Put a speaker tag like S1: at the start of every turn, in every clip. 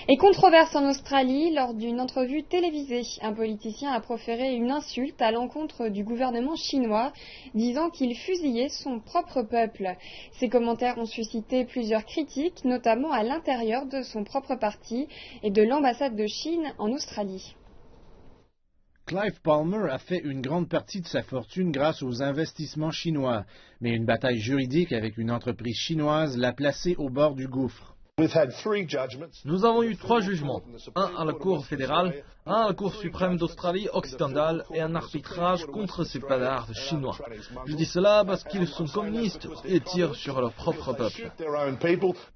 S1: Et controverse en Australie, lors d'une entrevue télévisée, un politicien a proféré une insulte à l'encontre du gouvernement chinois, disant qu'il fusillait son propre peuple. Ces commentaires ont suscité plusieurs critiques, notamment à l'intérieur de son propre parti et de l'ambassade de Chine en Australie.
S2: Clive Palmer a fait une grande partie de sa fortune grâce aux investissements chinois, mais une bataille juridique avec une entreprise chinoise l'a placé au bord du gouffre.
S3: Nous avons eu 3 jugements, un à la Cour fédérale, un à la Cour suprême d'Australie occidentale et un arbitrage contre ces palards chinois. Je dis cela parce qu'ils sont communistes et tirent sur leur propre peuple.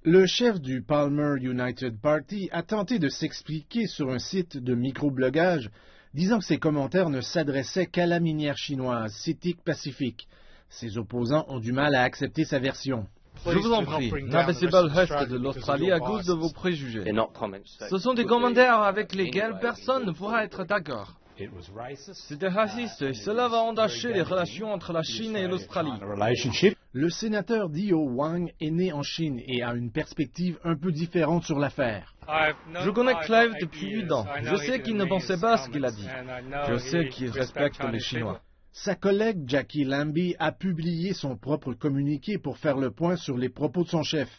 S2: Le chef du Palmer United Party a tenté de s'expliquer sur un site de microblogage, disant que ses commentaires ne s'adressaient qu'à la minière chinoise, CITIC Pacific. Ses opposants ont du mal à accepter sa version.
S3: Je vous en prie, n'abaissez pas le reste de l'Australie à cause de vos préjugés. Ce sont des commentaires avec lesquels personne ne pourra être d'accord. C'était raciste et cela va entacher les relations entre la Chine et l'Australie.
S2: Le sénateur Dio Wang est né en Chine et a une perspective un peu différente sur l'affaire.
S3: Je connais Clive depuis 8 ans. Je sais qu'il ne pensait pas à ce qu'il a dit. Je sais qu'il respecte les Chinois.
S2: Sa collègue Jackie Lambie a publié son propre communiqué pour faire le point sur les propos de son chef.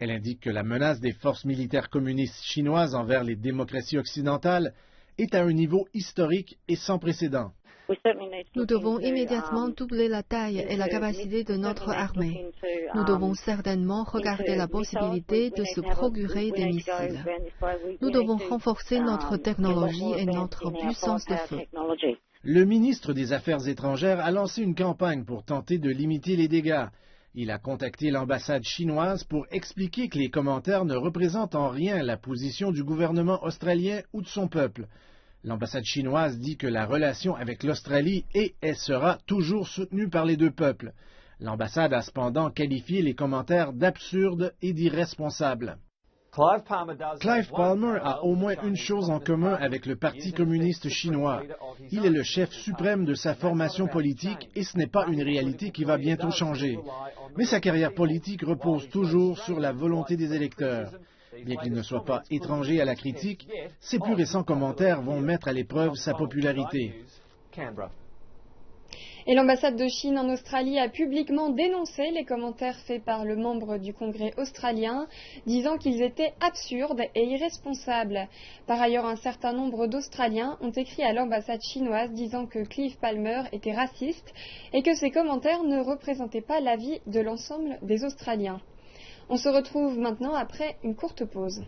S2: Elle indique que la menace des forces militaires communistes chinoises envers les démocraties occidentales est à un niveau historique et sans précédent.
S4: Nous devons immédiatement doubler la taille et la capacité de notre armée. Nous devons certainement regarder la possibilité de se procurer des missiles. Nous devons renforcer notre technologie et notre puissance de feu.
S2: Le ministre des Affaires étrangères a lancé une campagne pour tenter de limiter les dégâts. Il a contacté l'ambassade chinoise pour expliquer que les commentaires ne représentent en rien la position du gouvernement australien ou de son peuple. L'ambassade chinoise dit que la relation avec l'Australie est et sera toujours soutenue par les deux peuples. L'ambassade a cependant qualifié les commentaires d'absurdes et d'irresponsables. Clive Palmer a au moins une chose en commun avec le Parti communiste chinois. Il est le chef suprême de sa formation politique et ce n'est pas une réalité qui va bientôt changer. Mais sa carrière politique repose toujours sur la volonté des électeurs. Bien qu'il ne soit pas étranger à la critique, ses plus récents commentaires vont mettre à l'épreuve sa popularité.
S1: Et l'ambassade de Chine en Australie a publiquement dénoncé les commentaires faits par le membre du Congrès australien, disant qu'ils étaient absurdes et irresponsables. Par ailleurs, un certain nombre d'Australiens ont écrit à l'ambassade chinoise disant que Clive Palmer était raciste et que ces commentaires ne représentaient pas l'avis de l'ensemble des Australiens. On se retrouve maintenant après une courte pause.